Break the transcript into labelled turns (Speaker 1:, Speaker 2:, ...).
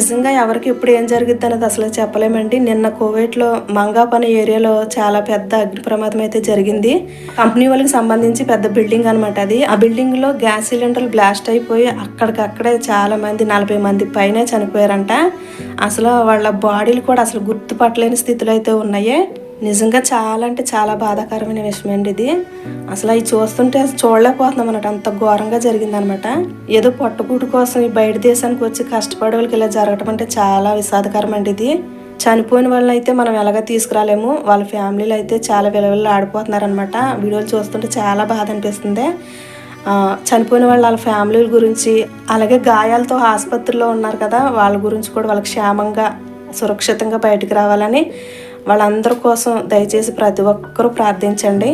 Speaker 1: నిజంగా ఎవరికి ఎప్పుడు ఏం జరిగిద్ది అనేది అసలు చెప్పలేమండి. నిన్న కువైట్లో మంగాప్ అనే ఏరియాలో చాలా పెద్ద అగ్ని ప్రమాదం అయితే జరిగింది. కంపెనీ వాళ్ళకి సంబంధించి పెద్ద బిల్డింగ్ అనమాట అది. ఆ బిల్డింగ్ లో గ్యాస్ సిలిండర్లు బ్లాస్ట్ అయిపోయి అక్కడికక్కడే చాలా మంది 40 మంది పైనే చనిపోయారంట. అసలు వాళ్ళ బాడీలు కూడా అసలు గుర్తుపట్టలేని స్థితిలో అయితే ఉన్నాయి. నిజంగా చాలా అంటే చాలా బాధాకరమైన విషయం అండి ఇది. అసలు అవి చూస్తుంటే చూడలేకపోతున్నాం అన్నట్టు, అంత ఘోరంగా జరిగిందనమాట. ఏదో పొట్టకూటి కోసం ఈ బయట దేశానికి వచ్చి కష్టపడే వాళ్ళకి ఇలా జరగటం అంటే చాలా విషాదకరం అండి ఇది. చనిపోయిన వాళ్ళని అయితే మనం ఎలాగ తీసుకురాలేము. వాళ్ళ ఫ్యామిలీలు అయితే చాలా విలువలు ఆడిపోతున్నారనమాట. వీడియోలు చూస్తుంటే చాలా బాధ అనిపిస్తుంది. చనిపోయిన వాళ్ళ ఫ్యామిలీల గురించి, అలాగే గాయాలతో ఆసుపత్రిలో ఉన్నారు కదా, వాళ్ళ గురించి కూడా వాళ్ళకి క్షేమంగా సురక్షితంగా బయటికి రావాలని వాళ్ళందరి కోసం దయచేసి ప్రతి ఒక్కరూ ప్రార్థించండి.